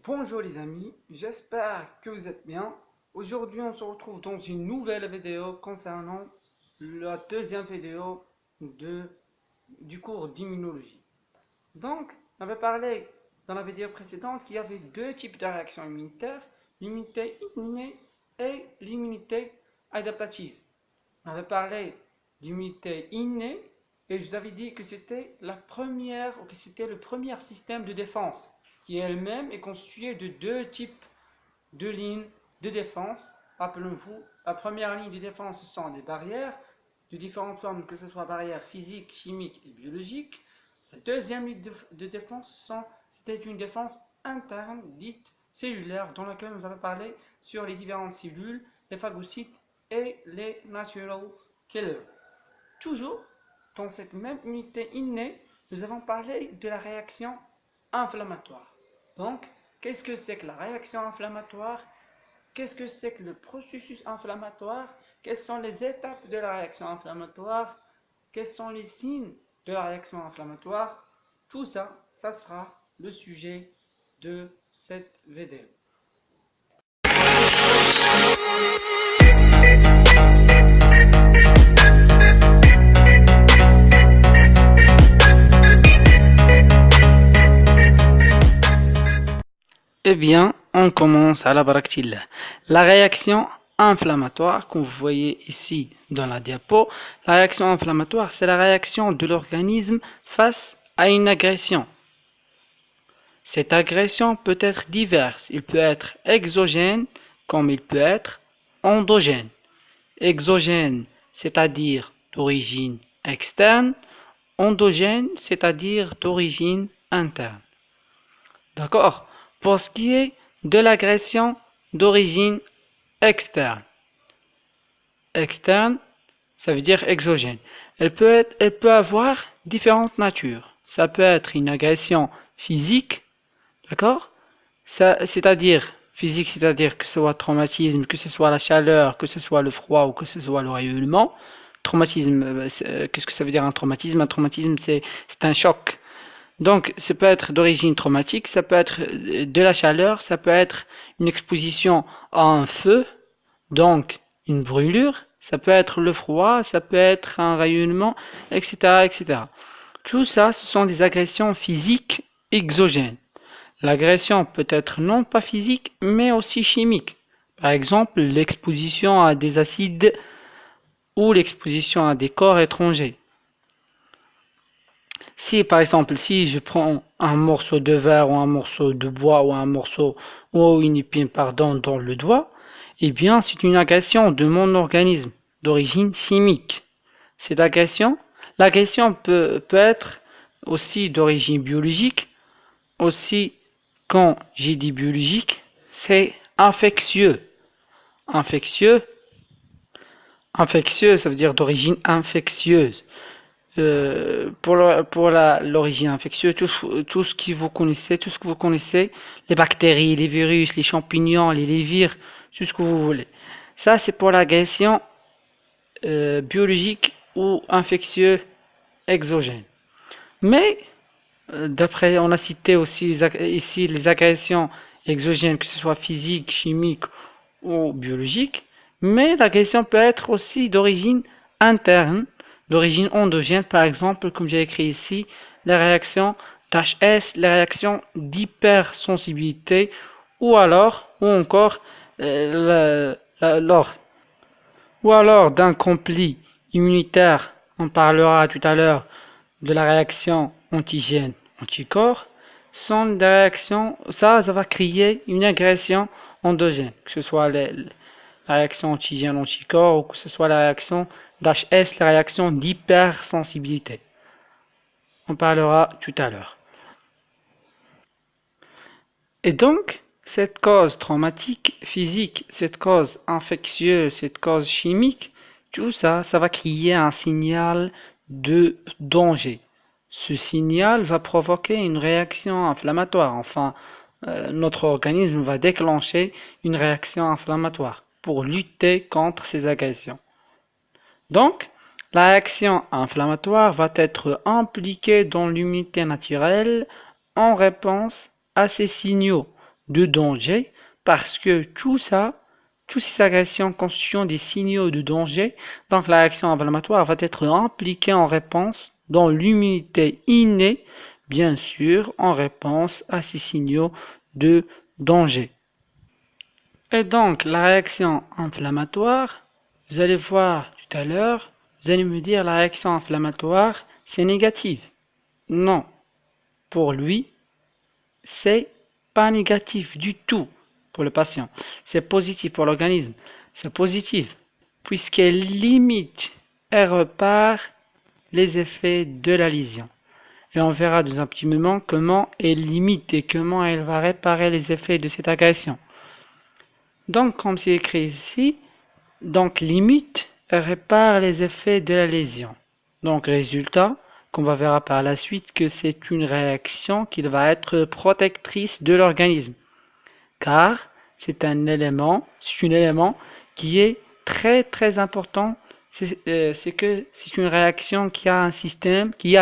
Bonjour les amis, j'espère que vous êtes bien. Aujourd'hui on se retrouve dans une nouvelle vidéo concernant la deuxième vidéo du cours d'immunologie. Donc, on avait parlé dans la vidéo précédente qu'il y avait deux types de réactions immunitaires, l'immunité innée et l'immunité adaptative. On avait parlé d'immunité innée et je vous avais dit que c'était la première, ou que c'était le premier système de défense qui elle-même est constituée de deux types de lignes de défense. Rappelons-vous, la première ligne de défense ce sont les barrières de différentes formes, que ce soit barrières physiques, chimiques et biologiques. La deuxième ligne de défense, c'était une défense interne dite cellulaire, dans laquelle nous avons parlé sur les différentes cellules, les phagocytes et les natural killers. Toujours dans cette même unité innée, nous avons parlé de la réaction inflammatoire. Donc, qu'est-ce que c'est que la réaction inflammatoire? Qu'est-ce que c'est que le processus inflammatoire? Quelles sont les étapes de la réaction inflammatoire? Quels sont les signes de la réaction inflammatoire? Tout ça, ça sera le sujet de cette vidéo. Eh bien, on commence à la baraktillah. La réaction inflammatoire, comme vous voyez ici dans la diapo, la réaction inflammatoire, c'est la réaction de l'organisme face à une agression. Cette agression peut être diverse. Il peut être exogène, comme il peut être endogène. Exogène, c'est-à-dire d'origine externe. Endogène, c'est-à-dire d'origine interne. D'accord? Pour ce qui est de l'agression d'origine externe. Externe, ça veut dire exogène. Elle peut avoir différentes natures. Ça peut être une agression physique, d'accord? C'est-à-dire, physique, c'est-à-dire que ce soit traumatisme, que ce soit la chaleur, que ce soit le froid ou que ce soit le rayonnement. Traumatisme, qu'est-ce que ça veut dire un traumatisme? Un traumatisme, c'est un choc. Donc, ça peut être d'origine traumatique, ça peut être de la chaleur, ça peut être une exposition à un feu, donc une brûlure, ça peut être le froid, ça peut être un rayonnement, etc., etc. Tout ça, ce sont des agressions physiques exogènes. L'agression peut être non pas physique, mais aussi chimique. Par exemple, l'exposition à des acides ou l'exposition à des corps étrangers. Si par exemple, si je prends un morceau de verre ou un morceau de bois ou un morceau ou une épine dans le doigt, eh bien c'est une agression de mon organisme d'origine chimique. Cette agression, l'agression peut être aussi d'origine biologique. Aussi, quand j'ai dit biologique, c'est infectieux. Infectieux, ça veut dire d'origine infectieuse. Pour l'origine infectieuse, tout ce que vous connaissez, les bactéries, les virus, les champignons, les lévires, tout ce que vous voulez. Ça, c'est pour l'agression biologique ou infectieuse exogène. Mais, d'après, on a cité aussi ici les agressions exogènes, que ce soit physique, chimique ou biologique. Mais l'agression peut être aussi d'origine interne, d'origine endogène, par exemple, comme j'ai écrit ici, les réactions THS, les réactions d'hypersensibilité, ou encore, d'un conflit immunitaire. On parlera tout à l'heure de la réaction antigène-anticorps. Sont des réactions, ça va créer une agression endogène, que ce soit la réaction antigène-anticorps ou que ce soit la réaction d'HS, la réaction d'hypersensibilité. On parlera tout à l'heure. Et donc, cette cause traumatique physique, cette cause infectieuse, cette cause chimique, tout ça, ça va créer un signal de danger. Ce signal va provoquer une réaction inflammatoire. Enfin, notre organisme va déclencher une réaction inflammatoire pour lutter contre ces agressions. Donc, la réaction inflammatoire va être impliquée dans l'immunité naturelle en réponse à ces signaux de danger parce que toutes ces agressions constituent des signaux de danger, donc la réaction inflammatoire va être impliquée en réponse dans l'immunité innée, bien sûr, en réponse à ces signaux de danger. Et donc, la réaction inflammatoire, vous allez voir tout à l'heure, vous allez me dire la réaction inflammatoire, c'est négatif. Non, pour lui, c'est pas négatif du tout pour le patient. C'est positif pour l'organisme. C'est positif puisqu'elle limite et repart les effets de la lésion. Et on verra dans un petit moment comment elle limite et comment elle va réparer les effets de cette agression. Donc, comme c'est écrit ici, donc limite et répare les effets de la lésion. Donc, résultat, qu'on va verra par la suite que c'est une réaction qui va être protectrice de l'organisme. Car c'est un élément qui est très très important. C'est que c'est une réaction qui a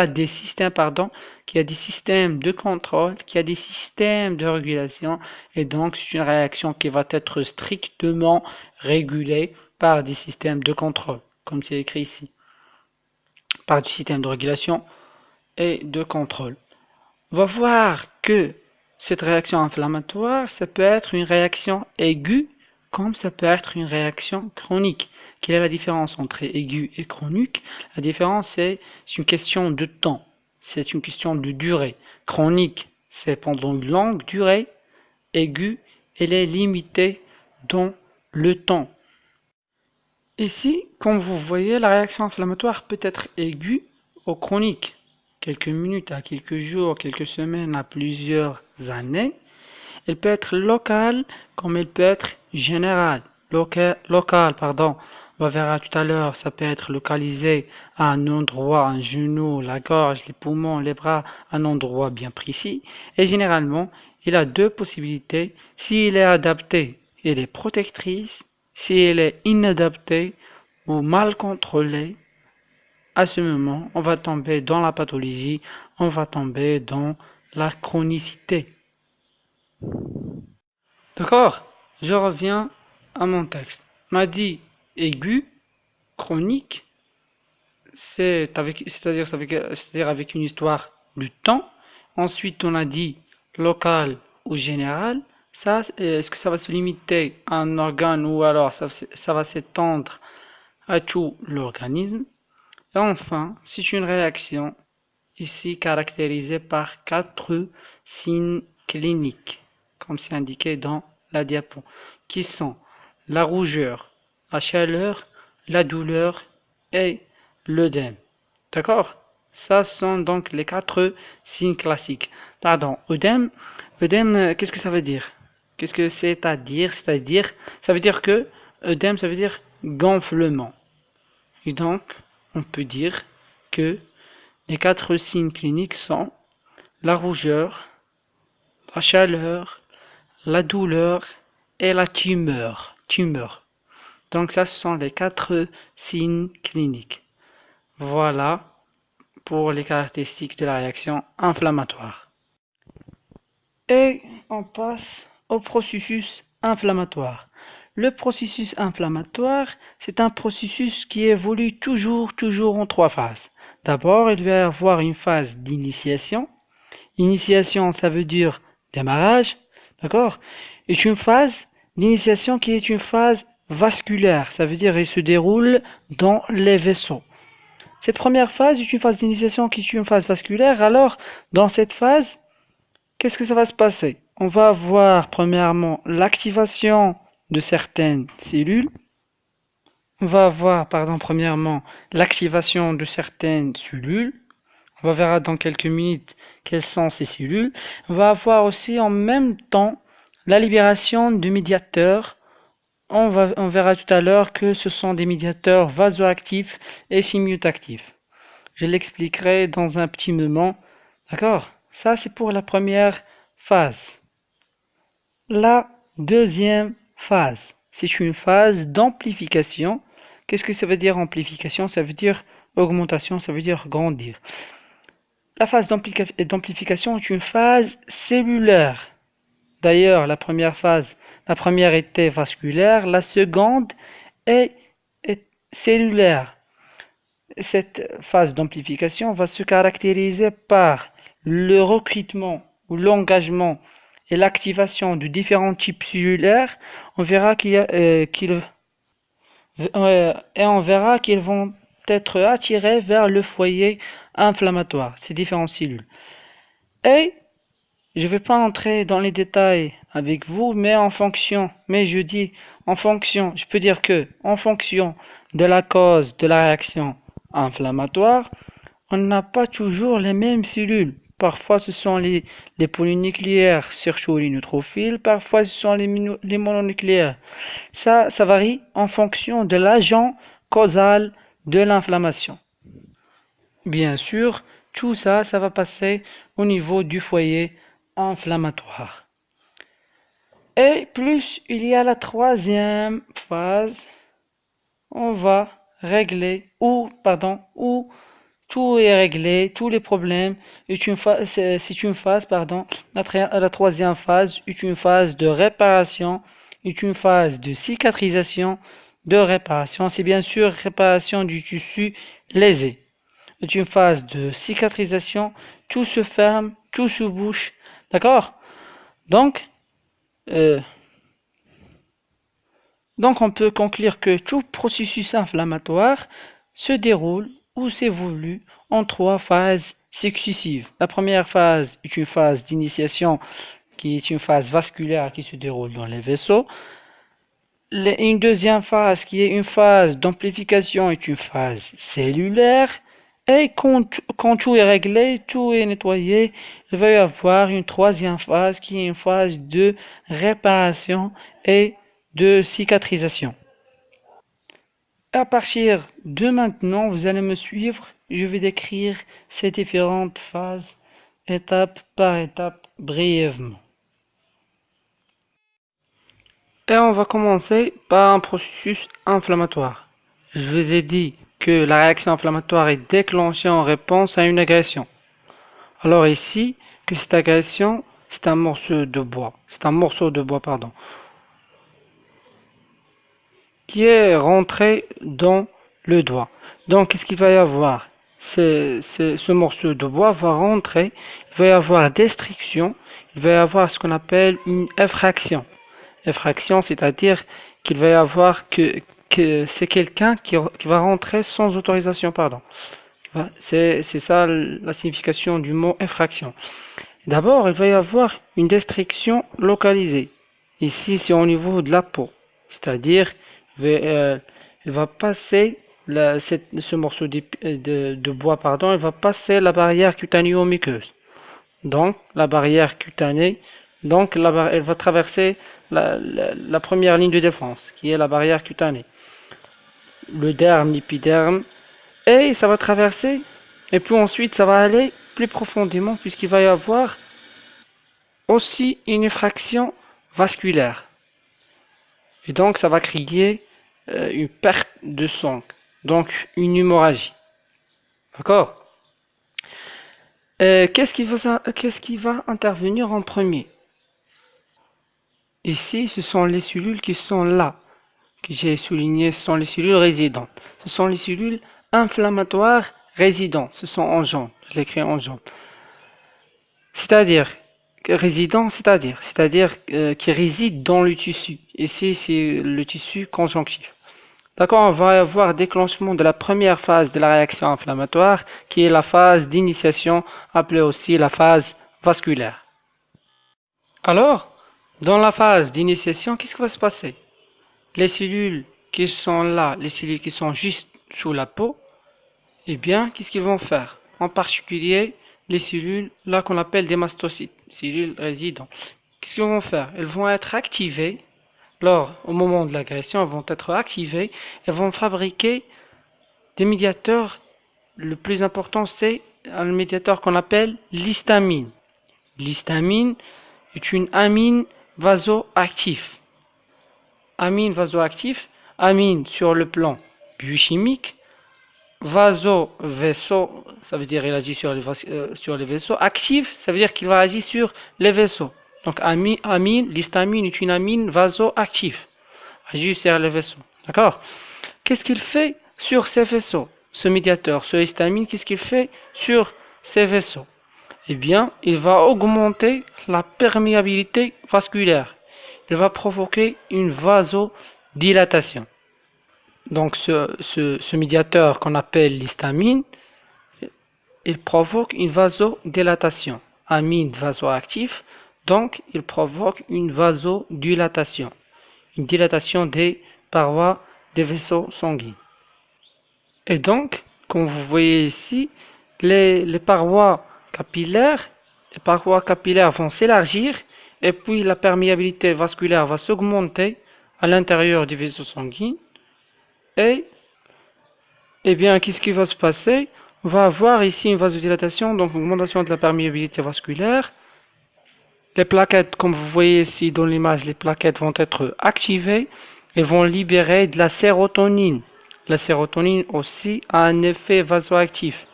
des systèmes de contrôle, qui a des systèmes de régulation, et donc c'est une réaction qui va être strictement régulée par des systèmes de contrôle, comme c'est écrit ici, par du système de régulation et de contrôle. On va voir que cette réaction inflammatoire, ça peut être une réaction aiguë, comme ça peut être une réaction chronique. Quelle est la différence entre aiguë et chronique? La différence, c'est une question de temps. C'est une question de durée. Chronique, c'est pendant une longue durée. Aiguë, elle est limitée dans le temps. Ici, comme vous voyez, la réaction inflammatoire peut être aiguë ou chronique. Quelques minutes à quelques jours, quelques semaines à plusieurs années. Elle peut être locale comme elle peut être générale. Locale, pardon. On verra tout à l'heure, ça peut être localisé à un endroit, un genou, la gorge, les poumons, les bras, un endroit bien précis. Et généralement, il a deux possibilités. S'il est adapté, elle est protectrice. Si elle est inadaptée ou mal contrôlée, à ce moment, on va tomber dans la pathologie, on va tomber dans la chronicité. D'accord? Je reviens à mon texte. On a dit aigu, chronique, c'est-à-dire avec une histoire de temps. Ensuite, on a dit local ou général. Ça, est-ce que ça va se limiter à un organe ou alors ça va s'étendre à tout l'organisme? Et enfin, c'est une réaction ici caractérisée par 4 signes cliniques, comme c'est indiqué dans la diapo, qui sont la rougeur, la chaleur, la douleur et l'œdème. D'accord? Ça sont donc les 4 signes classiques. Pardon, œdème, qu'est-ce que ça veut dire? Qu'est-ce que c'est-à-dire? Ça veut dire que œdème, ça veut dire gonflement. Et donc, on peut dire que les 4 signes cliniques sont la rougeur, la chaleur, la douleur et la tumeur. Donc ça, ce sont les 4 signes cliniques. Voilà pour les caractéristiques de la réaction inflammatoire. Et on passe au processus inflammatoire. Le processus inflammatoire, c'est un processus qui évolue toujours en 3 phases. D'abord, il va y avoir une phase d'initiation. Initiation, ça veut dire démarrage, d'accord? Et une phase d'initiation qui est une phase vasculaire, ça veut dire il se déroule dans les vaisseaux. Cette première phase est une phase d'initiation qui est une phase vasculaire. Alors, dans cette phase, qu'est-ce que ça va se passer? On va avoir premièrement l'activation de certaines cellules. On va avoir, premièrement, l'activation de certaines cellules. On verra dans quelques minutes quelles sont ces cellules. On va avoir aussi en même temps la libération de médiateurs. On verra tout à l'heure que ce sont des médiateurs vasoactifs et chimiotactifs. Je l'expliquerai dans un petit moment. D'accord? Ça, c'est pour la première phase. La deuxième phase, c'est une phase d'amplification. Qu'est-ce que ça veut dire amplification? Ça veut dire augmentation, ça veut dire grandir. La phase d'amplification est une phase cellulaire. D'ailleurs, la première était vasculaire, la seconde est cellulaire. Cette phase d'amplification va se caractériser par le recrutement ou l'engagement et l'activation de différents types cellulaires. On verra on verra qu'ils vont être attirés vers le foyer inflammatoire, ces différentes cellules. Et je ne vais pas entrer dans les détails avec vous, mais je peux dire que en fonction de la cause de la réaction inflammatoire, on n'a pas toujours les mêmes cellules. Parfois, ce sont les polynucléaires, surtout les neutrophiles. Parfois, ce sont les mononucléaires. Ça varie en fonction de l'agent causal de l'inflammation. Bien sûr, tout ça, ça va passer au niveau du foyer inflammatoire. Et plus il y a la troisième phase, on va régler, où tout est réglé, tous les problèmes. C'est une phase, la troisième phase est une phase de réparation, est une phase de cicatrisation, de réparation. C'est bien sûr réparation du tissu lésé. C'est une phase de cicatrisation, tout se ferme, tout se bouche, d'accord? Donc, euh, donc on peut conclure que tout processus inflammatoire se déroule ou s'évolue en trois phases successives. La première phase est une phase d'initiation qui est une phase vasculaire qui se déroule dans les vaisseaux. Une deuxième phase qui est une phase d'amplification est une phase cellulaire. Et quand tout est réglé, tout est nettoyé, il va y avoir une troisième phase qui est une phase de réparation et de cicatrisation. À partir de maintenant, vous allez me suivre. Je vais décrire ces différentes phases, étape par étape, brièvement. Et on va commencer par un processus inflammatoire. Je vous ai dit que la réaction inflammatoire est déclenchée en réponse à une agression. Alors ici, que cette agression, c'est un morceau de bois. Qui est rentré dans le doigt. Donc, qu'est-ce qu'il va y avoir? Ce morceau de bois va rentrer, il va y avoir destruction, il va y avoir ce qu'on appelle une effraction. Effraction, c'est-à-dire qu'il va y avoir que c'est quelqu'un qui va rentrer sans autorisation, pardon. C'est ça la signification du mot effraction. D'abord, il va y avoir une destruction localisée. Ici, c'est au niveau de la peau, c'est-à-dire il va passer ce morceau de bois, il va passer la barrière cutanéo-muqueuse. Donc, la barrière cutanée, elle va traverser la première ligne de défense, qui est la barrière cutanée. Le derme, l'épiderme, et ça va traverser, et puis ensuite, ça va aller plus profondément, puisqu'il va y avoir aussi une effraction vasculaire. Et donc, ça va créer une perte de sang, donc une hémorragie. D'accord? Qu'est-ce qui va intervenir en premier? Ici, ce sont les cellules qui sont là, que j'ai souligné, ce sont les cellules résidentes. Ce sont les cellules inflammatoires résidentes. Ce sont en jaune, je l'écris en jaune. C'est-à-dire qui réside dans le tissu. Ici, c'est le tissu conjonctif. D'accord, on va avoir déclenchement de la première phase de la réaction inflammatoire, qui est la phase d'initiation, appelée aussi la phase vasculaire. Alors, dans la phase d'initiation, qu'est-ce qui va se passer? Les cellules qui sont là, les cellules qui sont juste sous la peau, eh bien, qu'est-ce qu'ils vont faire? En particulier, les cellules là qu'on appelle des mastocytes, cellules résidentes. Qu'est-ce qu'ils vont faire? Elles vont être activées au moment de l'agression, elles vont être activées, elles vont fabriquer des médiateurs. Le plus important, c'est un médiateur qu'on appelle l'histamine. L'histamine est une amine vasoactive. Amine vasoactive, amine sur le plan biochimique, ça veut dire qu'il agit sur les vaisseaux, actif, ça veut dire qu'il va agir sur les vaisseaux. Donc l'histamine est une amine vasoactive, agit sur les vaisseaux. D'accord? Qu'est-ce qu'il fait sur ces vaisseaux? Ce médiateur, ce histamine, qu'est-ce qu'il fait sur ces vaisseaux? Eh bien, il va augmenter la perméabilité vasculaire. Il va provoquer une vasodilatation. Donc, ce médiateur qu'on appelle l'histamine, il provoque une vasodilatation. Amine vasoactif, donc il provoque une vasodilatation. Une dilatation des parois des vaisseaux sanguins. Et donc, comme vous voyez ici, les parois capillaires vont s'élargir et puis la perméabilité vasculaire va s'augmenter à l'intérieur du vaisseau sanguin. Et bien, qu'est-ce qui va se passer? On va avoir ici une vasodilatation, donc une augmentation de la perméabilité vasculaire. Les plaquettes, comme vous voyez ici dans l'image, les plaquettes vont être activées et vont libérer de la sérotonine. La sérotonine aussi a un effet vasoactif,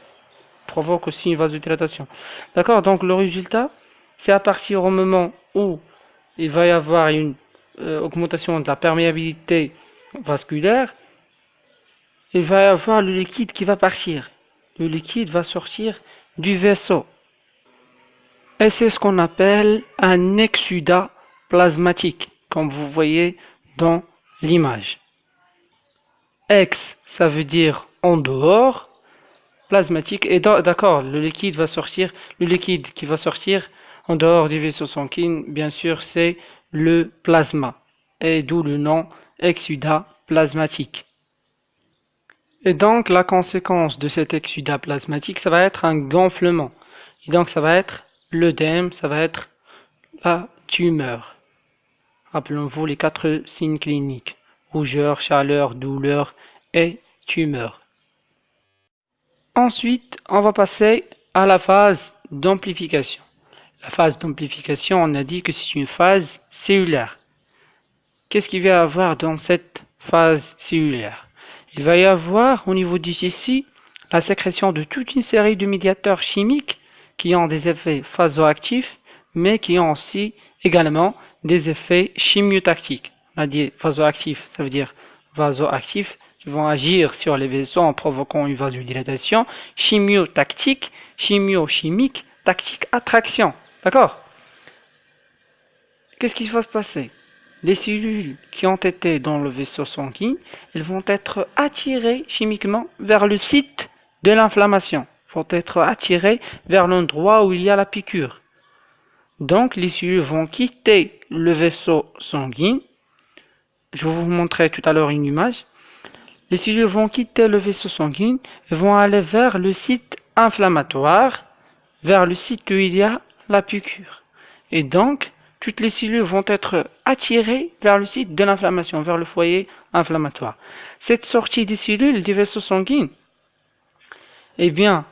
provoque aussi une vasodilatation. D'accord? Donc le résultat, c'est à partir du moment où il va y avoir une augmentation de la perméabilité vasculaire, il va y avoir le liquide qui va partir. Le liquide va sortir du vaisseau. Et c'est ce qu'on appelle un exsudat plasmatique, comme vous voyez dans l'image. Ex, ça veut dire en dehors, plasmatique, et d'accord, le liquide qui va sortir en dehors du vaisseau sanguin, bien sûr, c'est le plasma, et d'où le nom exsudat plasmatique. Et donc, la conséquence de cet exsudat plasmatique, ça va être un gonflement. Et donc, ça va être l'œdème, ça va être la tumeur. Rappelons-vous les 4 signes cliniques: rougeur, chaleur, douleur et tumeur. Ensuite, on va passer à la phase d'amplification. La phase d'amplification, on a dit que c'est une phase cellulaire. Qu'est-ce qu'il va y avoir dans cette phase cellulaire? Il va y avoir au niveau du tissu la sécrétion de toute une série de médiateurs chimiques qui ont des effets vasoactifs, mais qui ont aussi également des effets chimiotactiques. On a dit vasoactif, ça veut dire vasoactifs qui vont agir sur les vaisseaux en provoquant une vasodilatation. Chimiotactique, chimio-chimique, tactique, attraction. D'accord? Qu'est-ce qui va se passer? Les cellules qui ont été dans le vaisseau sanguin, elles vont être attirées chimiquement vers le site de l'inflammation, vont être attirées vers l'endroit où il y a la piqûre. Donc les cellules vont quitter le vaisseau sanguin. Je vais vous montrer tout à l'heure une image. Les cellules vont quitter le vaisseau sanguin et vont aller vers le site inflammatoire, vers le site où il y a la piqûre. Et donc, toutes les cellules vont être attirées vers le site de l'inflammation, vers le foyer inflammatoire. Cette sortie des cellules du vaisseau sanguin, eh bien,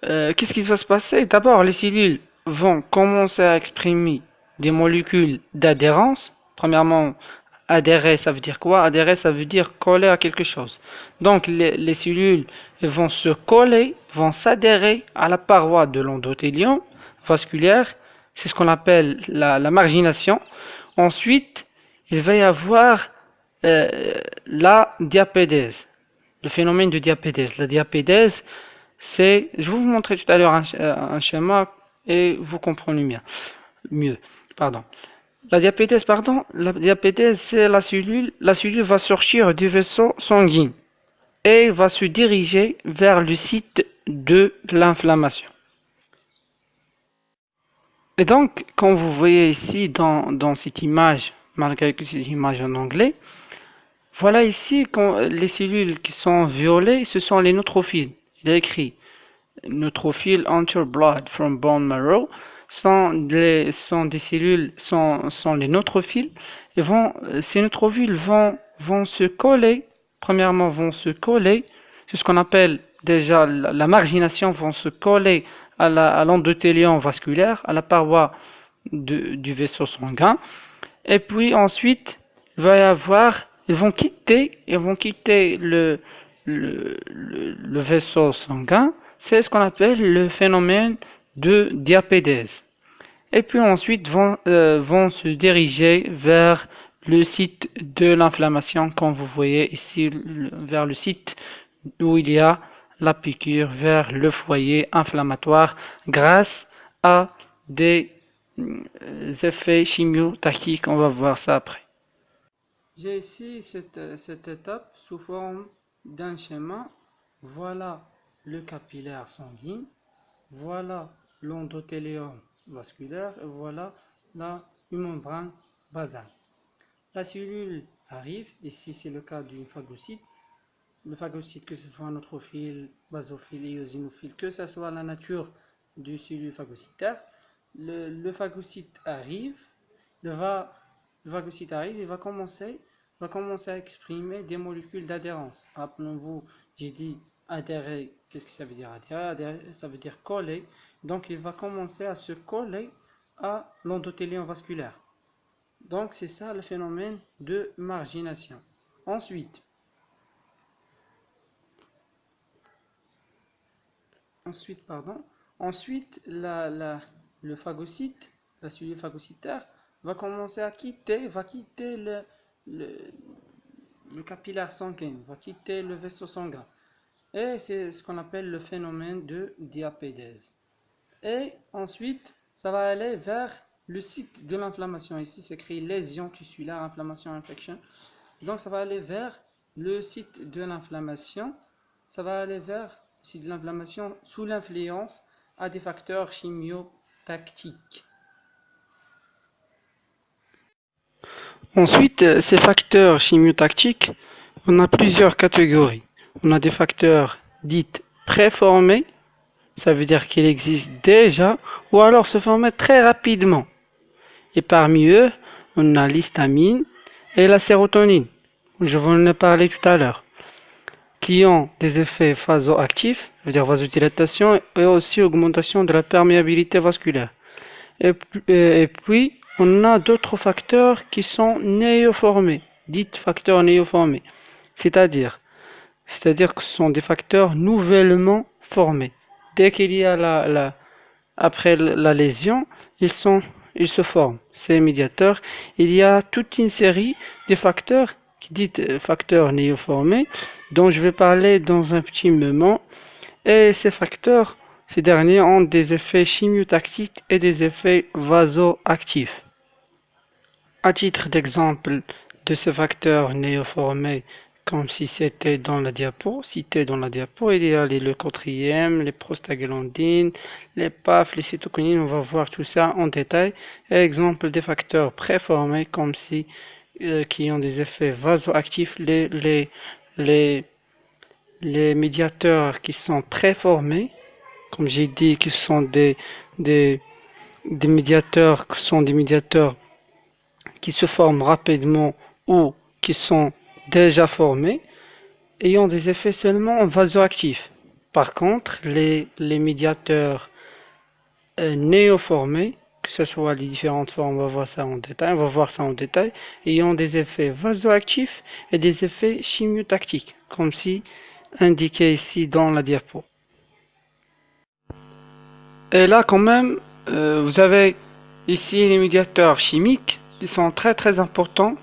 qu'est-ce qui va se passer? D'abord, les cellules vont commencer à exprimer des molécules d'adhérence. Premièrement, adhérer, ça veut dire quoi? Adhérer, ça veut dire coller à quelque chose. Donc, les cellules vont se coller, vont s'adhérer à la paroi de l'endothélium vasculaire. C'est ce qu'on appelle la margination. Ensuite, il va y avoir la diapédèse, le phénomène de diapédèse. La diapédèse, je vais vous montrer tout à l'heure un schéma et vous comprenez mieux. La diapédèse, c'est la cellule va sortir du vaisseau sanguin et va se diriger vers le site de l'inflammation. Et donc, comme vous voyez ici dans cette image, malgré que c'est une image en anglais, voilà ici les cellules qui sont violettes, ce sont les neutrophiles. Il est écrit neutrophils enter blood from bone marrow, sont des cellules, sont les neutrophiles. Et ces neutrophiles vont se coller, premièrement vont se coller, c'est ce qu'on appelle déjà la margination, vont se coller à l'endothélium vasculaire, à la paroi du vaisseau sanguin. Et puis ensuite, il va y avoir, ils vont quitter le vaisseau sanguin. C'est ce qu'on appelle le phénomène de diapédèse. et puis ensuite vont se diriger vers le site de l'inflammation, comme vous voyez ici, vers le site où il y a la piqûre, vers le foyer inflammatoire grâce à des effets chimiotactiques. On va voir ça après. J'ai ici cette étape sous forme d'un schéma. Voilà le capillaire sanguin, voilà l'endothélium vasculaire et voilà la membrane basale. La cellule arrive, ici c'est le cas d'une phagocyte. Le phagocyte, que ce soit neutrophile, basophile, éosinophile, que ce soit la nature du cellule phagocytaire, le phagocyte arrive, il va commencer à exprimer des molécules d'adhérence. Rappelons-vous, j'ai dit adhérer. Qu'est-ce que ça veut dire adhérer? Adhérer, ça veut dire coller. Donc il va commencer à se coller à l'endothélium vasculaire. Donc c'est ça le phénomène de margination. Ensuite, le phagocyte, la cellule phagocytaire, va commencer à quitter le capillaire sanguin, va quitter le vaisseau sanguin. Et c'est ce qu'on appelle le phénomène de diapédèse. Et ensuite, ça va aller vers le site de l'inflammation. Ici, c'est écrit lésion tissulaire, inflammation, infection. Donc, ça va aller vers le site de l'inflammation. Ça va aller vers le site de l'inflammation sous l'influence à des facteurs chimiotactiques. Ensuite, ces facteurs chimiotactiques, on a plusieurs catégories. On a des facteurs dits préformés, ça veut dire qu'ils existent déjà, ou alors se forment très rapidement. Et parmi eux, on a l'histamine et la sérotonine, je vous en ai parlé tout à l'heure, qui ont des effets vasoactifs, ça veut dire vasodilatation, et aussi augmentation de la perméabilité vasculaire. Et puis, on a d'autres facteurs qui sont néoformés, dits facteurs néoformés, c'est-à-dire que ce sont des facteurs nouvellement formés. Dès qu'il y a après la lésion, ils se forment, ces médiateurs. Il y a toute une série de facteurs, qui dit facteurs néoformés, dont je vais parler dans un petit moment. Et ces facteurs, ces derniers ont des effets chimiotactiques et des effets vasoactifs. À titre d'exemple de ces facteurs néoformés, comme si c'était dans la diapo, il y a les leucotrièmes, les prostaglandines, les PAF, les cytokinines, on va voir tout ça en détail. Et exemple des facteurs préformés, comme si qui ont des effets vasoactifs, les médiateurs qui sont préformés, comme j'ai dit, qui sont des médiateurs qui se forment rapidement ou qui sont déjà formés, ayant des effets seulement vasoactifs. Par contre, les médiateurs néoformés, que ce soit les différentes formes, on va voir ça en détail, ayant des effets vasoactifs et des effets chimiotactiques, comme si indiqué ici dans la diapo. Et là, quand même, vous avez ici les médiateurs chimiques qui sont très très importants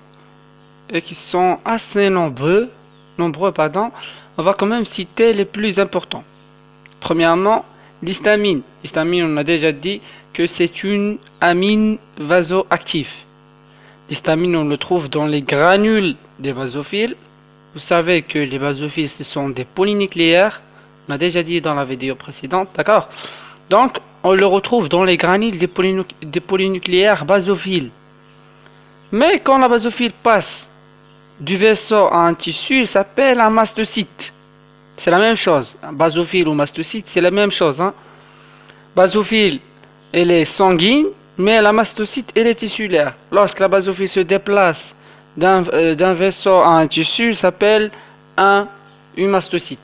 et qui sont assez nombreux. On va quand même citer les plus importants. Premièrement, l'histamine. L'histamine, on a déjà dit que c'est une amine vasoactive. L'histamine, on le trouve dans les granules des basophiles. Vous savez que les basophiles, ce sont des polynucléaires. On a déjà dit dans la vidéo précédente, d'accord? Donc, on le retrouve dans les granules des polynucléaires basophiles. Mais quand la basophile passe du vaisseau à un tissu, il s'appelle un mastocyte. C'est la même chose. Un basophile ou mastocyte, c'est la même chose. Basophile, elle est sanguine, mais la mastocyte, elle est tissulaire. Lorsque la basophile se déplace d'un vaisseau à un tissu, il s'appelle une mastocyte.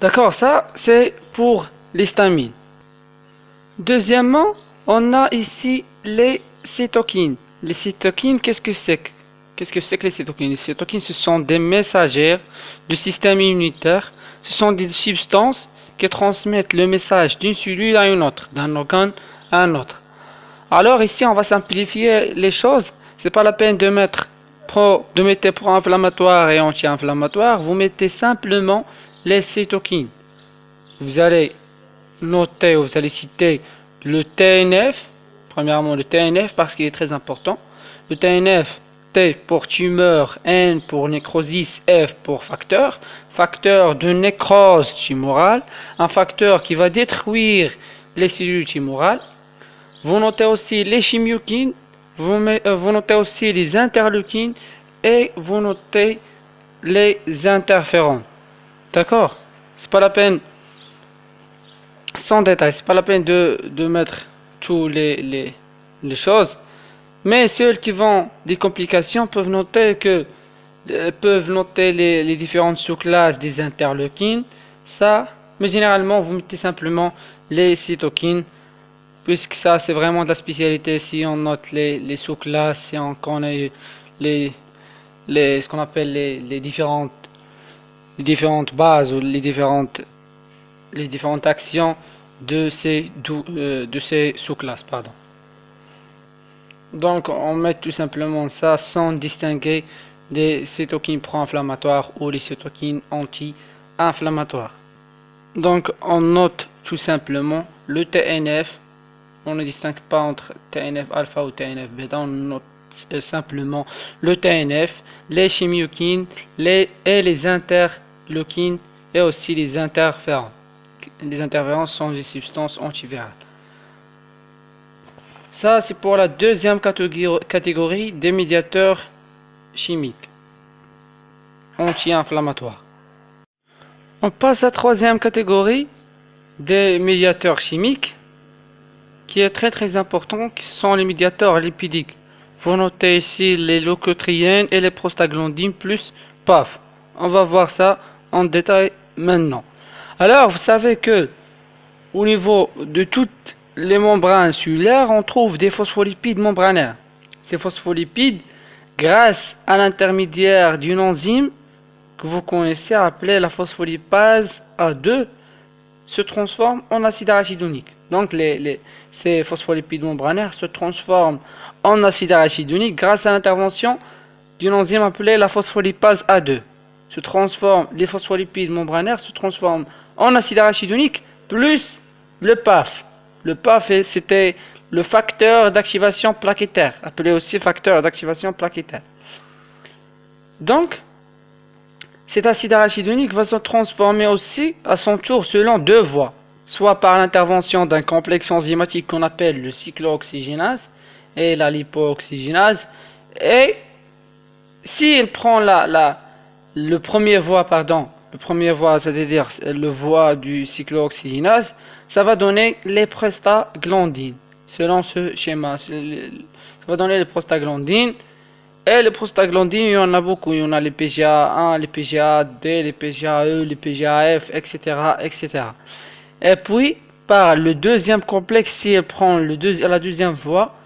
D'accord, ça c'est pour l'histamine. Deuxièmement, on a ici les cytokines. Les cytokines, qu'est-ce que c'est que les cytokines? Les cytokines, ce sont des messagères du système immunitaire. Ce sont des substances qui transmettent le message d'une cellule à une autre, d'un organe à un autre. Alors ici, on va simplifier les choses. C'est pas la peine de mettre pro-inflammatoire et anti-inflammatoire. Vous mettez simplement les cytokines. Vous allez noter, vous allez citer le TNF. Premièrement, le TNF parce qu'il est très important. Le TNF, T pour tumeur, N pour nécrosis, F pour facteur. Facteur de nécrose tumorale. Un facteur qui va détruire les cellules tumorales. Vous notez aussi les chimiokines. Vous notez aussi les interleukines. Et vous notez les interférons. D'accord? C'est pas la peine, sans détail, c'est pas la peine de mettre tous les choses. Mais ceux qui vont des complications peuvent noter les différentes sous-classes des interleukines. Ça, mais généralement vous mettez simplement les cytokines, puisque ça c'est vraiment de la spécialité. Si on note les sous-classes, si on connaît ce qu'on appelle les différentes bases ou les différentes actions de ces sous-classes, pardon. Donc on met tout simplement ça sans distinguer les cytokines pro-inflammatoires ou les cytokines anti-inflammatoires. Donc on note tout simplement le TNF. On ne distingue pas entre TNF alpha ou TNF bêta. On note simplement le TNF, les chimiokines, et les interleukines et aussi les interférons. Les interférons sont des substances antivirales. Ça, c'est pour la deuxième catégorie des médiateurs chimiques anti-inflammatoires. On passe à la troisième catégorie des médiateurs chimiques, qui est très important, qui sont les médiateurs lipidiques. Vous notez ici les leucotriènes et les prostaglandines plus PAF. On va voir ça en détail maintenant. Alors, vous savez que au niveau de toutes les membranes cellulaires, on trouve des phospholipides membranaires. Ces phospholipides, grâce à l'intermédiaire d'une enzyme que vous connaissez appelée la phospholipase A2, se transforment en acide arachidonique. Donc ces phospholipides membranaires se transforment en acide arachidonique grâce à l'intervention d'une enzyme appelée la phospholipase A2. Les phospholipides membranaires se transforment en acide arachidonique plus le PAF. Le PAF, c'était le facteur d'activation plaquettaire, appelé aussi facteur d'activation plaquettaire. Donc, cet acide arachidonique va se transformer aussi à son tour selon deux voies, soit par l'intervention d'un complexe enzymatique qu'on appelle le cyclooxygénase et la lipooxygénase, et s'il prend le premier voie, c'est-à-dire le voie du cyclooxygénase, ça va donner les prostaglandines. Selon ce schéma, ça va donner les prostaglandines. Et les prostaglandines, il y en a beaucoup. Il y en a les PGA1, les PGA-D, les PGA-E, les PGA-F, etc., etc. Et puis, par le deuxième complexe, si elle prend la deuxième voie,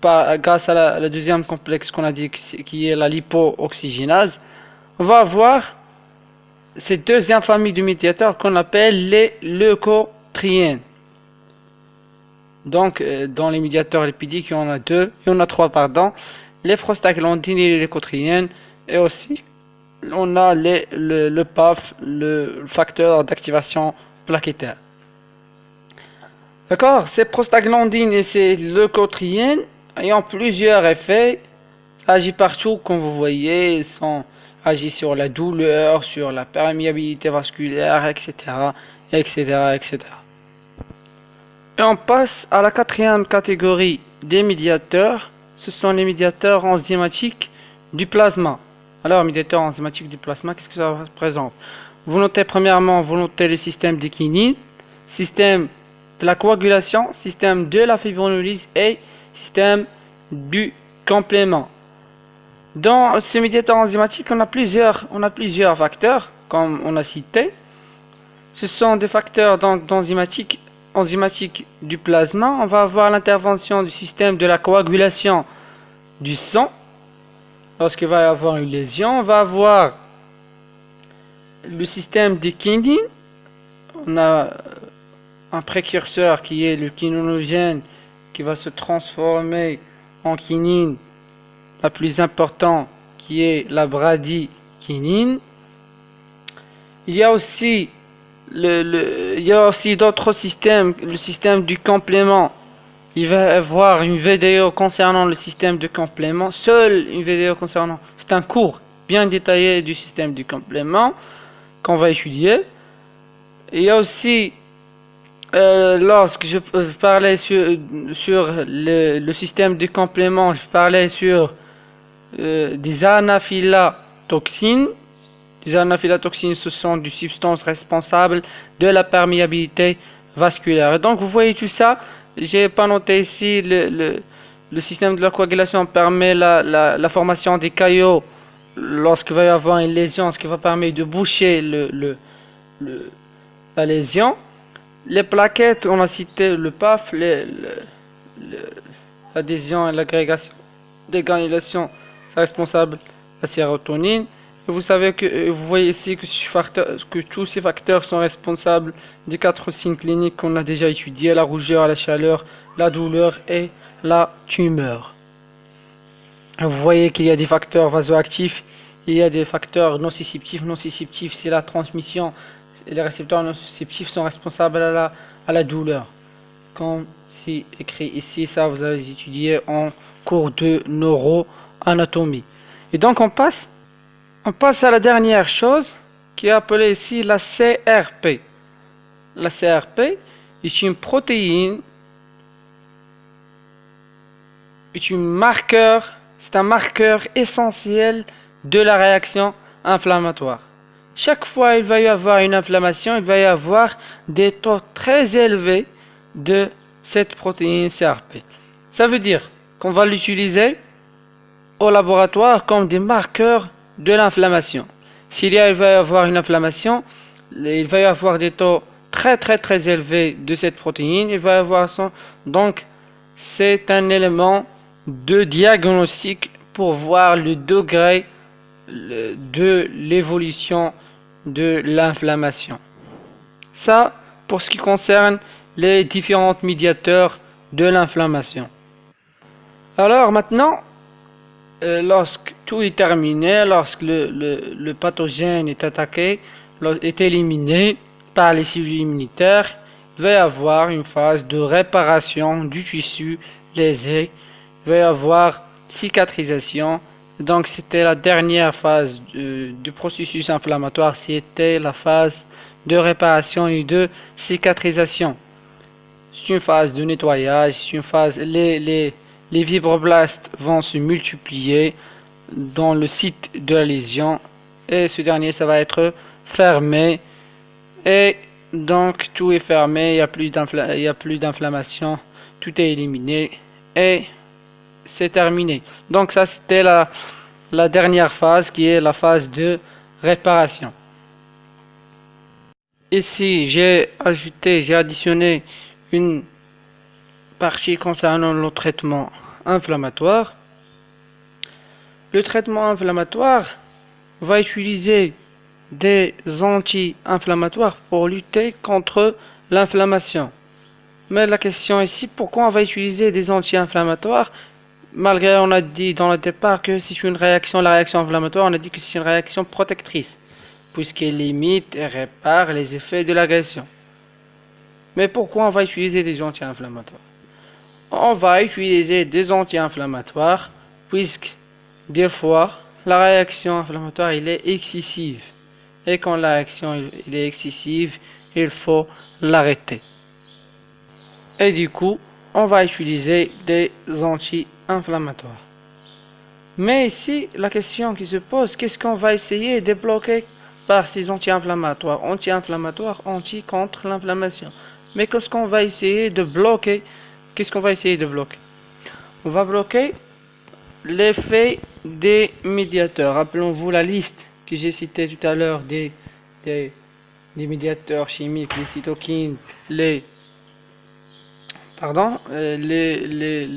grâce à la deuxième complexe qu'on a dit qui est la lipooxygénase, on va avoir cette deuxième famille de médiateurs qu'on appelle les leucotriènes. Donc, dans les médiateurs lipidiques, il y en a trois, pardon. Les prostaglandines et les leucotriènes, et aussi on a le PAF, le facteur d'activation plaquettaire. D'accord? Ces prostaglandines et ces leucotriènes ayant plusieurs effets, agissent partout, comme vous voyez, agissent sur la douleur, sur la perméabilité vasculaire, etc., etc., etc. Et on passe à la quatrième catégorie des médiateurs. Ce sont les médiateurs enzymatiques du plasma. Alors, médiateurs enzymatiques du plasma, qu'est-ce que ça représente? Vous notez premièrement, le système des kinines, système de la coagulation, système de la fibrinolyse et système du complément. Dans ces médiateurs enzymatiques, on a plusieurs facteurs, comme on a cité. Ce sont des facteurs enzymatiques du plasma. On va avoir l'intervention du système de la coagulation du sang lorsqu'il va y avoir une lésion. On va avoir le système des kinines. On a un précurseur qui est le kinonogène qui va se transformer en kinine, la plus importante qui est la bradykinine. Il y a aussi d'autres systèmes, le système du complément. Il va y avoir une vidéo concernant le système de complément, seule une vidéo concernant, c'est un cours bien détaillé du système du complément qu'on va étudier. Il y a aussi, lorsque je parlais sur le système de complément, je parlais sur des anaphylatoxines. Les anaphylatoxines, ce sont des substances responsables de la perméabilité vasculaire. Et donc, vous voyez tout ça. J'ai pas noté ici le système de la coagulation permet la formation des caillots lorsqu'il va y avoir une lésion, ce qui va permettre de boucher la lésion. Les plaquettes, on a cité le PAF, l'adhésion et l'agrégation des granulations, c'est responsable de la sérotonine. Et vous savez que vous voyez ici que tous ces facteurs sont responsables des 4 signes cliniques qu'on a déjà étudiés: la rougeur, la chaleur, la douleur et la tumeur. Vous voyez qu'il y a des facteurs vasoactifs, il y a des facteurs nociceptifs. Nociceptifs, c'est la transmission. Les récepteurs nociceptifs sont responsables à la douleur. Comme c'est écrit ici, ça vous avez étudié en cours de neuroanatomie. Et donc on passe à la dernière chose qui est appelée ici la CRP. La CRP est une protéine, c'est un marqueur essentiel de la réaction inflammatoire. Chaque fois qu'il va y avoir une inflammation, il va y avoir des taux très élevés de cette protéine CRP. Ça veut dire qu'on va l'utiliser au laboratoire comme des marqueurs de l'inflammation. Il va y avoir une inflammation, il va y avoir des taux très élevés de cette protéine. Il va y avoir donc c'est un élément de diagnostic pour voir le degré de l'évolution de l'inflammation. Ça pour ce qui concerne les différents médiateurs de l'inflammation. Alors maintenant, lorsque tout est terminé, lorsque le pathogène est attaqué, est éliminé par les cellules immunitaires, il va y avoir une phase de réparation du tissu lésé, il va y avoir cicatrisation. Donc c'était la dernière phase du processus inflammatoire, c'était la phase de réparation et de cicatrisation. C'est une phase de nettoyage, c'est une phase, les fibroblastes vont se multiplier dans le site de la lésion et ce dernier, ça va être fermé et donc tout est fermé, il n'y a plus d'inflammation, tout est éliminé et c'est terminé. Donc ça c'était la dernière phase qui est la phase de réparation. Ici j'ai additionné une partie concernant le traitement inflammatoire. Le traitement inflammatoire va utiliser des anti-inflammatoires pour lutter contre l'inflammation. Mais la question ici, pourquoi on va utiliser des anti-inflammatoires malgré on a dit dans le départ que c'est une réaction, la réaction inflammatoire, on a dit que c'est une réaction protectrice puisqu'elle limite et répare les effets de l'agression. Mais pourquoi on va utiliser des anti-inflammatoires? On va utiliser des anti-inflammatoires puisque des fois la réaction inflammatoire elle est excessive et quand la réaction elle est excessive il faut l'arrêter et du coup on va utiliser des anti-inflammatoires. Mais ici la question qui se pose, qu'est-ce qu'on va essayer de bloquer par ces anti-inflammatoires? Anti-inflammatoires, anti contre l'inflammation. Mais qu'est-ce qu'on va essayer de bloquer? On va bloquer l'effet des médiateurs. Rappelons-vous la liste que j'ai citée tout à l'heure des médiateurs chimiques, les cytokines, les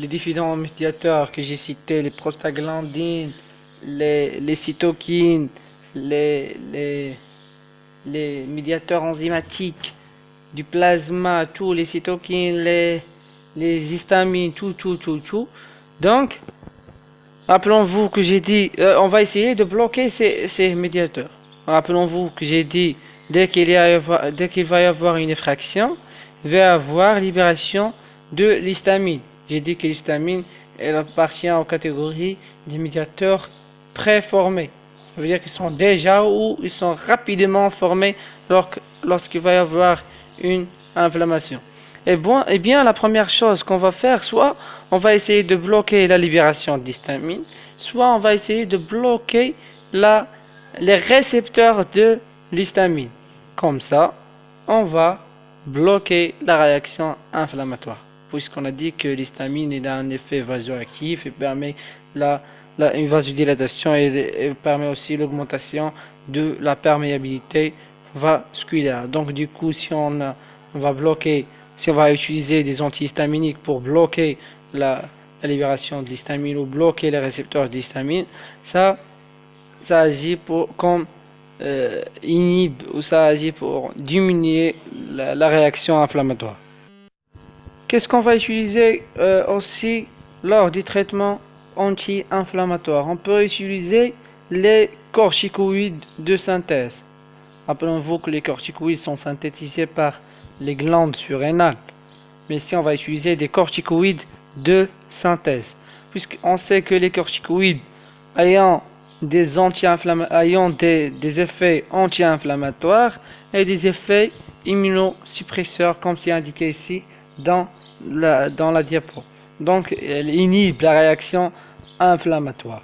différents médiateurs que j'ai cités, les prostaglandines, les cytokines, les médiateurs enzymatiques, du plasma, tous les cytokines, les histamines, tout. Donc, rappelons-vous que j'ai dit, on va essayer de bloquer ces médiateurs. Rappelons-vous que j'ai dit, dès qu'il va y avoir une effraction, il va y avoir libération de l'histamine. J'ai dit que l'histamine, elle appartient aux catégories des médiateurs préformés. Ça veut dire qu'ils sont déjà ou ils sont rapidement formés lorsqu'il va y avoir une inflammation. Et bien, la première chose qu'on va faire, soit on va essayer de bloquer la libération d'histamine, soit on va essayer de bloquer les récepteurs de l'histamine. Comme ça, on va bloquer la réaction inflammatoire. Puisqu'on a dit que l'histamine a un effet vasoactif et permet une vasodilatation et permet aussi l'augmentation de la perméabilité vasculaire. Donc du coup, si on va utiliser des antihistaminiques pour bloquer la libération de l'histamine ou bloquer les récepteurs d'histamine, ça agit comme inhibe ou ça agit pour diminuer la réaction inflammatoire. Qu'est-ce qu'on va utiliser aussi lors du traitement anti-inflammatoire? On peut utiliser les corticoïdes de synthèse. Rappelons-vous que les corticoïdes sont synthétisés par les glandes surrénales. Mais ici, on va utiliser des corticoïdes de synthèse. Puisqu'on sait que les corticoïdes ayant des effets anti-inflammatoires et des effets immunosuppresseurs, comme c'est indiqué ici dans la diapo. Donc, elle inhibe la réaction inflammatoire.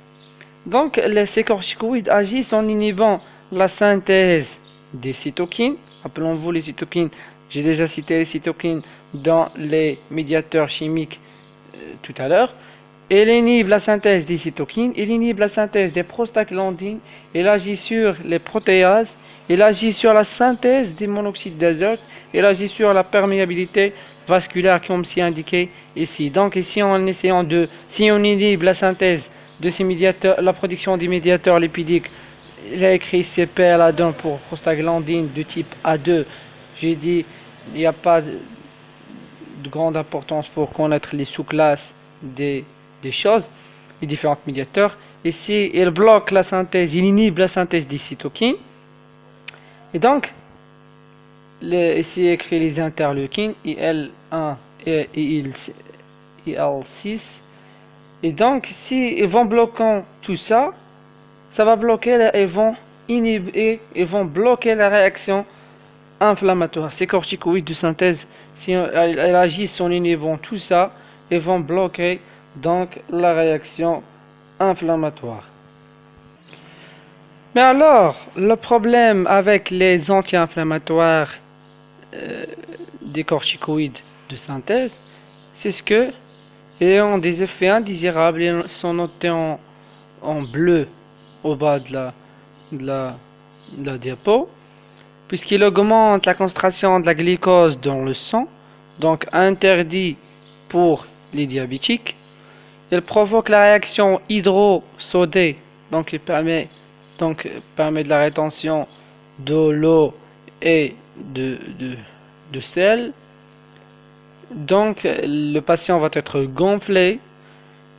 Donc, ces corticoïdes agissent en inhibant la synthèse des cytokines. Rappelons-vous les cytokines, j'ai déjà cité les cytokines dans les médiateurs chimiques tout à l'heure. Il inhibe la synthèse des cytokines, il inhibe la synthèse des prostaglandines, il agit sur les protéases, il agit sur la synthèse des monoxydes d'azote, il agit sur la perméabilité vasculaire comme c'est indiqué ici. Donc ici si on inhibe la synthèse de ces médiateurs, la production des médiateurs lipidiques, il a écrit CPLA2 pour prostaglandine de type A2. J'ai dit il n'y a pas de grande importance pour connaître les sous-classes des choses, les différents médiateurs. Ici, il bloque la synthèse, il inhibe la synthèse des cytokines. Et donc, ici écrit les interleukines, IL1 et IL6. Et donc, si ils vont bloquer tout ça, ça va bloquer, ils vont inhiber, ils vont bloquer la réaction inflammatoire. Ces corticoïdes de synthèse, si elles agissent en inhibant tout ça, ils vont bloquer donc la réaction inflammatoire. Mais alors, le problème avec les anti-inflammatoires des corticoïdes de synthèse, c'est ce que ils ont des effets indésirables. Ils sont notés en bleu au bas de la diapo, puisqu'il augmente la concentration de la glucose dans le sang, donc interdit pour les diabétiques. Il provoque la réaction hydrosodée, donc il permet de la rétention de l'eau et de sel. Donc le patient va être gonflé.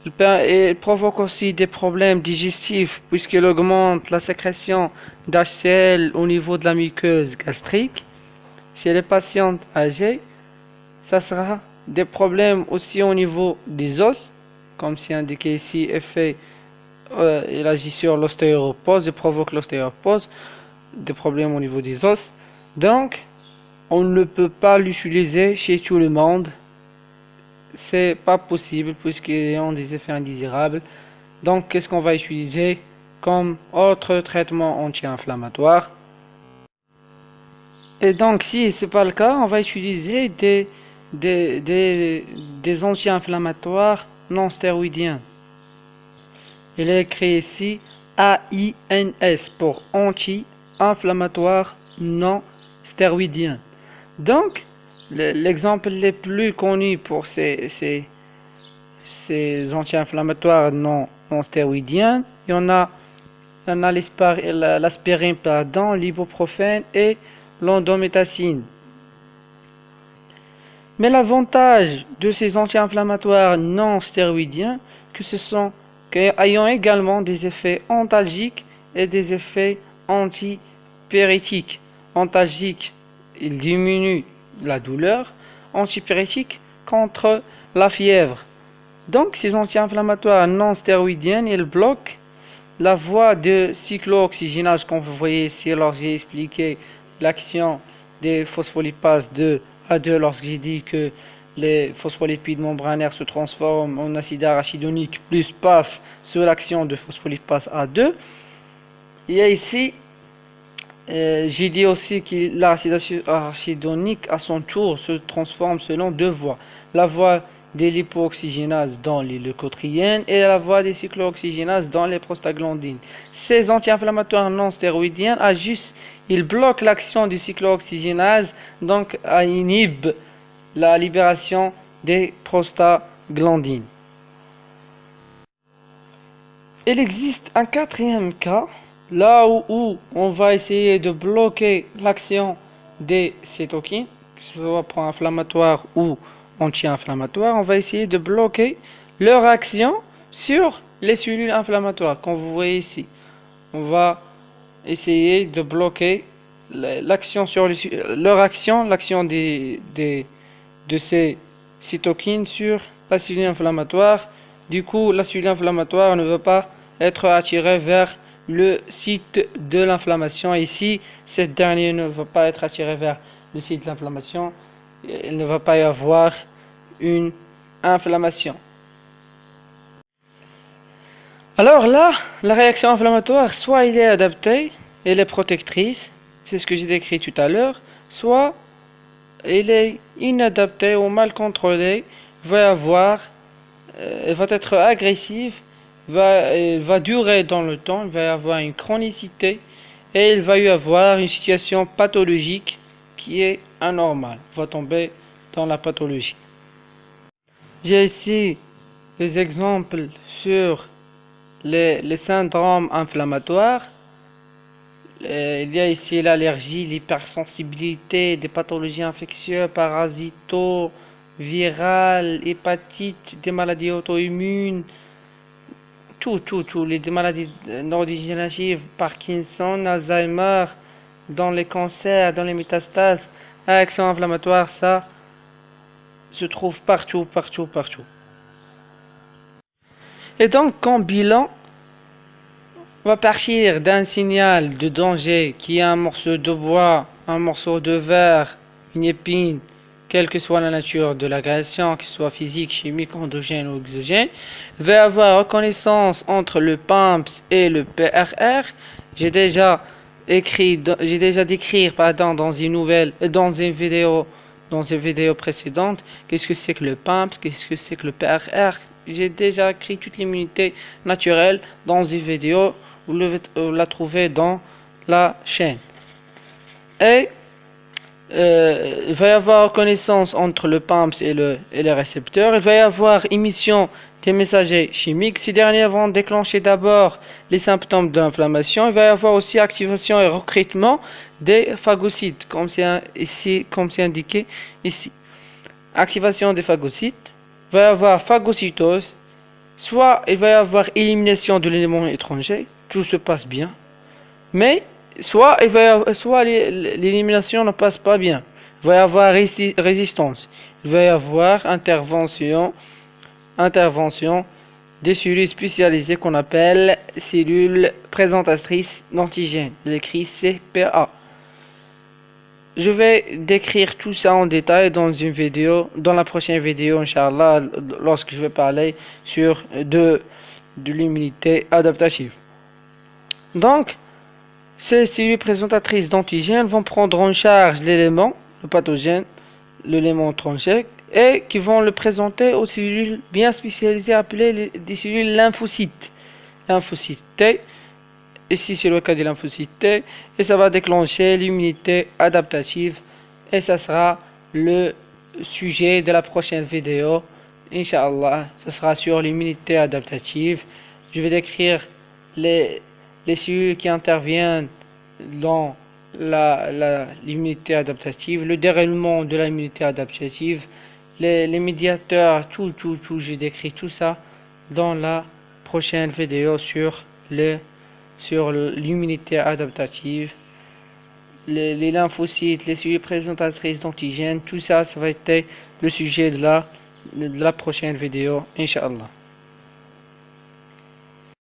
Il provoque aussi des problèmes digestifs puisqu'il augmente la sécrétion d'HCl au niveau de la muqueuse gastrique. Chez les patients âgés, ça sera des problèmes aussi au niveau des os, comme c'est indiqué ici, il agit sur l'ostéoporose, il provoque l'ostéoporose, des problèmes au niveau des os. Donc, on ne peut pas l'utiliser chez tout le monde. C'est pas possible puisqu'ils ont des effets indésirables. Donc, qu'est-ce qu'on va utiliser comme autre traitement anti-inflammatoire? Et donc, si c'est pas le cas, on va utiliser des anti-inflammatoires non stéroïdiens. Il est écrit ici AINS pour anti-inflammatoire non stéroïdien. Donc, l'exemple le plus connu pour ces anti-inflammatoires non stéroïdiens, il y en a l'aspirine, l'ibuprofène et l'endométacine. Mais l'avantage de ces anti-inflammatoires non stéroïdiens, que ce sont ayant également des effets antalgiques et des effets antipyrétiques. Antalgique, il diminue la douleur, antipyrétique contre la fièvre. Donc ces anti-inflammatoires non stéroïdiens, ils bloquent la voie de cyclooxygénase, comme vous voyez ici lorsque j'ai expliqué l'action des phospholipases 2 à 2, lorsque j'ai dit que les phospholipides membranaires se transforment en acide arachidonique plus PAF sous l'action de phospholipase A2. Il y a ici, j'ai dit aussi que l'acide arachidonique à son tour se transforme selon deux voies. La voie des lipooxygénases dans les leucotriènes et la voie des cyclooxygénases dans les prostaglandines. Ces anti-inflammatoires non stéroïdiens agissent, ils bloquent l'action du cyclooxygénase, donc inhibent la libération des prostaglandines. Il existe un quatrième cas, là où on va essayer de bloquer l'action des cytokines, que ce soit pro-inflammatoire ou anti-inflammatoire, on va essayer de bloquer leur action sur les cellules inflammatoires, comme vous voyez ici. On va essayer de bloquer l'action sur leur action, l'action de ces cytokines sur la cellule inflammatoire. Du coup, la cellule inflammatoire ne veut pas être attirée vers le site de l'inflammation. Ici, cette dernière ne va pas être attirée vers le site de l'inflammation. Il ne va pas y avoir une inflammation. Alors là, la réaction inflammatoire, soit elle est adaptée, elle est protectrice, c'est ce que j'ai décrit tout à l'heure, soit elle est inadaptée ou mal contrôlée, elle va être agressive, elle va durer dans le temps, il va y avoir une chronicité et il va y avoir une situation pathologique qui est anormale, va tomber dans la pathologie. J'ai ici des exemples sur les syndromes inflammatoires. Il y a ici l'allergie, l'hypersensibilité, des pathologies infectieuses, parasito, virales, hépatite, des maladies auto-immunes, des maladies neurodégénératives, Parkinson, Alzheimer, dans les cancers, dans les métastases, l'action inflammatoire, ça se trouve partout. Et donc, comme bilan, on va partir d'un signal de danger qui est un morceau de bois, un morceau de verre, une épine, quelle que soit la nature de l'agression, qu'il soit physique, chimique, endogène ou exogène. Il va y avoir reconnaissance entre le PAMPS et le PRR. J'ai déjà décrit dans une vidéo précédente, qu'est-ce que c'est que le PAMPS, qu'est-ce que c'est que le PRR. J'ai déjà écrit toute l'immunité naturelle dans une vidéo, vous la trouvez dans la chaîne. Et il va y avoir reconnaissance entre le PAMPS et les récepteurs. Il va y avoir émission des messagers chimiques. Ces derniers vont déclencher d'abord les symptômes de l'inflammation. Il va y avoir aussi activation et recrutement des phagocytes, comme c'est indiqué ici. Activation des phagocytes. Il va y avoir phagocytose. Soit il va y avoir élimination de l'élément étranger. Tout se passe bien. Mais soit l'élimination ne passe pas bien. Il va y avoir résistance. Il va y avoir intervention des cellules spécialisées qu'on appelle cellules présentatrices d'antigènes, l'écrit CPA. Je vais décrire tout ça en détail dans la prochaine vidéo, Inch'Allah, lorsque je vais parler de l'immunité adaptative. Donc, ces cellules présentatrices d'antigènes vont prendre en charge l'élément, le pathogène, l'élément étranger, et qui vont le présenter aux cellules bien spécialisées appelées des cellules lymphocytes. Lymphocytes T, ici c'est le cas des lymphocytes T, et ça va déclencher l'immunité adaptative, et ça sera le sujet de la prochaine vidéo. Inch'Allah, ça sera sur l'immunité adaptative. Je vais décrire les cellules qui interviennent dans l'immunité adaptative, le déroulement de l'immunité adaptative, les médiateurs, tout, j'ai décrit tout ça dans la prochaine vidéo sur l'immunité adaptative, les lymphocytes, les cellules présentatrices d'antigènes, tout ça, ça va être le sujet de la prochaine vidéo, Inch'Allah.